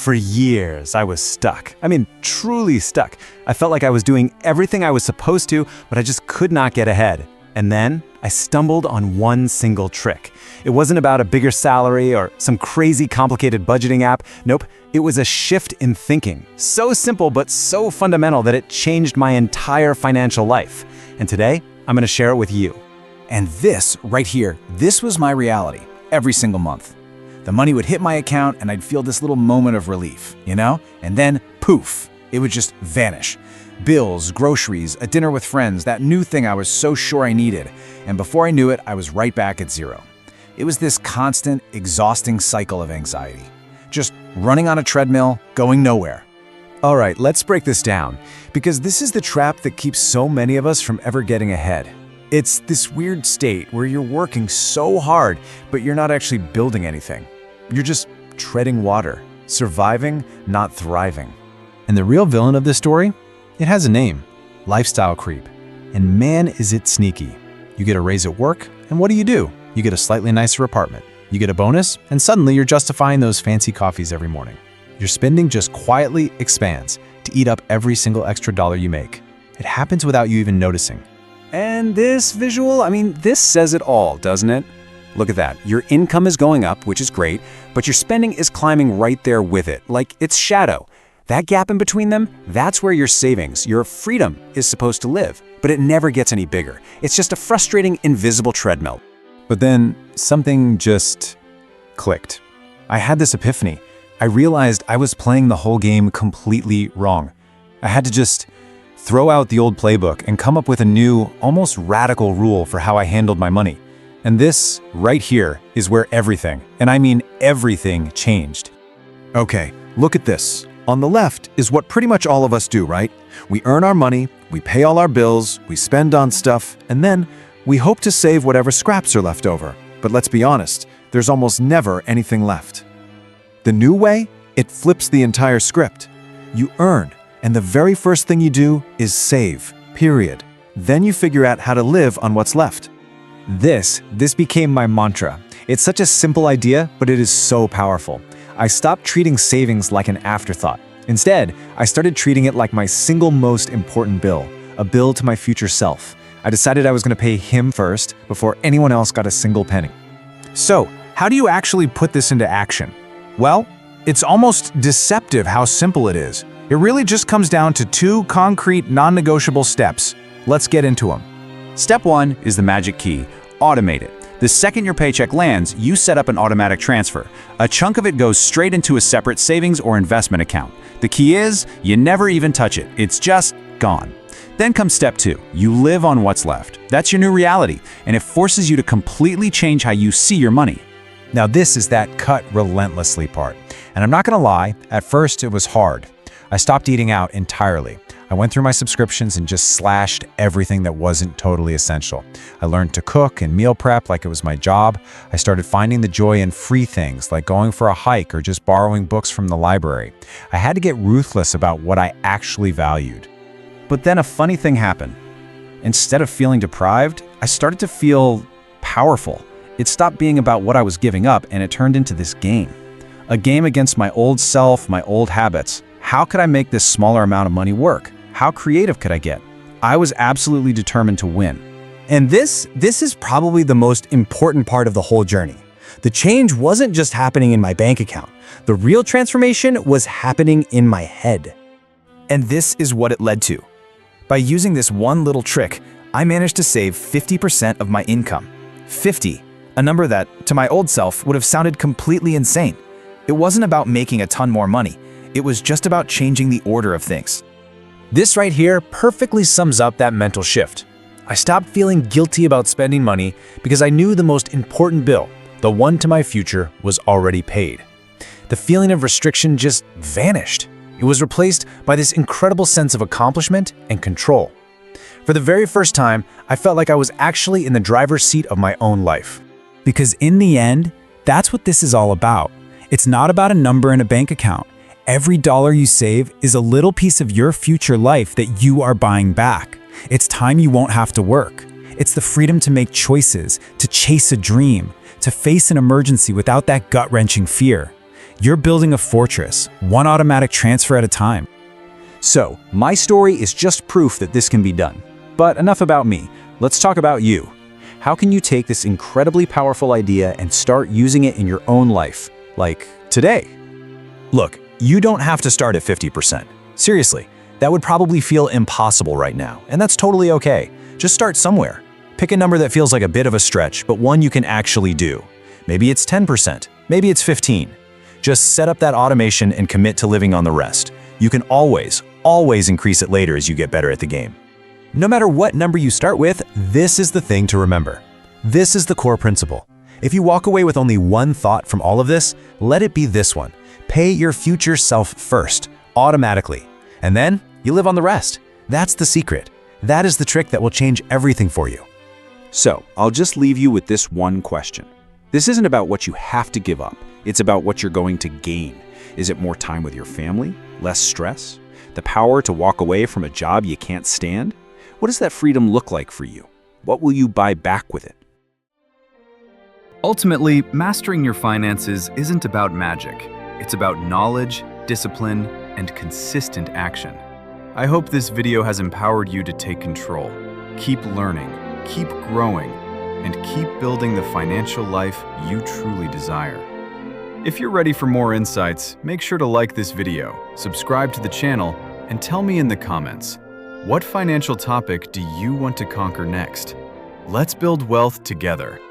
For years, I was stuck. I mean, truly stuck. I felt like I was doing everything I was supposed to, but I just could not get ahead. And then I stumbled on one single trick. It wasn't about a bigger salary or some crazy complicated budgeting app. Nope, it was a shift in thinking. So simple, but so fundamental that it changed my entire financial life. And today, I'm gonna share it with you. And this, right here, this was my reality every single month. The money would hit my account and I'd feel this little moment of relief, you know? And then, poof, it would just vanish. Bills, groceries, a dinner with friends, that new thing I was so sure I needed. And before I knew it, I was right back at zero. It was this constant, exhausting cycle of anxiety. Just running on a treadmill, going nowhere. All right, let's break this down, because this is the trap that keeps so many of us from ever getting ahead. It's this weird state where you're working so hard, but you're not actually building anything. You're just treading water, surviving, not thriving. And the real villain of this story? It has a name, lifestyle creep. And man, is it sneaky. You get a raise at work, and what do? You get a slightly nicer apartment. You get a bonus, and suddenly you're justifying those fancy coffees every morning. Your spending just quietly expands to eat up every single extra dollar you make. It happens without you even noticing. And this visual, this says it all, doesn't it? Look at that. Your income is going up, which is great, but your spending is climbing right there with it, like it's shadow. That gap in between them, that's where your savings, your freedom is supposed to live, but it never gets any bigger. It's just a frustrating, invisible treadmill. But then something just clicked. I had this epiphany. I realized I was playing the whole game completely wrong. I had to just throw out the old playbook and come up with a new, almost radical rule for how I handled my money. And this, right here, is where everything, and I mean everything, changed. Okay, look at this. On the left is what pretty much all of us do, right? We earn our money, we pay all our bills, we spend on stuff, and then we hope to save whatever scraps are left over. But let's be honest, there's almost never anything left. The new way? It flips the entire script. You earn, and the very first thing you do is save, period. Then you figure out how to live on what's left. This became my mantra. It's such a simple idea, but it is so powerful. I stopped treating savings like an afterthought. Instead, I started treating it like my single most important bill, a bill to my future self. I decided I was going to pay him first before anyone else got a single penny. So, how do you actually put this into action? Well, it's almost deceptive how simple it is. It really just comes down to two concrete, non-negotiable steps. Let's get into them. Step 1 is the magic key: automate it. The second your paycheck lands, you set up an automatic transfer. A chunk of it goes straight into a separate savings or investment account. The key is, you never even touch it. It's just gone. Then comes step 2. You live on what's left. That's your new reality, and it forces you to completely change how you see your money. Now this is that cut relentlessly part. And I'm not gonna lie, at first it was hard. I stopped eating out entirely. I went through my subscriptions and just slashed everything that wasn't totally essential. I learned to cook and meal prep like it was my job. I started finding the joy in free things like going for a hike or just borrowing books from the library. I had to get ruthless about what I actually valued. But then a funny thing happened. Instead of feeling deprived, I started to feel powerful. It stopped being about what I was giving up and it turned into this game. A game against my old self, my old habits. How could I make this smaller amount of money work? How creative could I get? I was absolutely determined to win. And this is probably the most important part of the whole journey. The change wasn't just happening in my bank account. The real transformation was happening in my head. And this is what it led to. By using this one little trick, I managed to save 50% of my income. 50, a number that, to my old self, would have sounded completely insane. It wasn't about making a ton more money. It was just about changing the order of things. This right here perfectly sums up that mental shift. I stopped feeling guilty about spending money because I knew the most important bill, the one to my future, was already paid. The feeling of restriction just vanished. It was replaced by this incredible sense of accomplishment and control. For the very first time, I felt like I was actually in the driver's seat of my own life. Because in the end, that's what this is all about. It's not about a number in a bank account. Every dollar you save is a little piece of your future life that you are buying back. It's time you won't have to work. It's the freedom to make choices, to chase a dream, to face an emergency without that gut-wrenching fear. You're building a fortress, one automatic transfer at a time. So, my story is just proof that this can be done. But enough about me. Let's talk about you. How can you take this incredibly powerful idea and start using it in your own life? Like today? Look, you don't have to start at 50%. Seriously, that would probably feel impossible right now, and that's totally okay. Just start somewhere. Pick a number that feels like a bit of a stretch, but one you can actually do. Maybe it's 10%, maybe it's 15%. Just set up that automation and commit to living on the rest. You can always increase it later as you get better at the game. No matter what number you start with, this is the thing to remember. This is the core principle. If you walk away with only one thought from all of this, let it be this one. Pay your future self first, automatically. And then you live on the rest. That's the secret. That is the trick that will change everything for you. So, I'll just leave you with this one question. This isn't about what you have to give up. It's about what you're going to gain. Is it more time with your family? Less stress? The power to walk away from a job you can't stand? What does that freedom look like for you? What will you buy back with it? Ultimately, mastering your finances isn't about magic. It's about knowledge, discipline, and consistent action. I hope this video has empowered you to take control. Keep learning, keep growing, and keep building the financial life you truly desire. If you're ready for more insights, make sure to like this video, subscribe to the channel, and tell me in the comments, what financial topic do you want to conquer next? Let's build wealth together.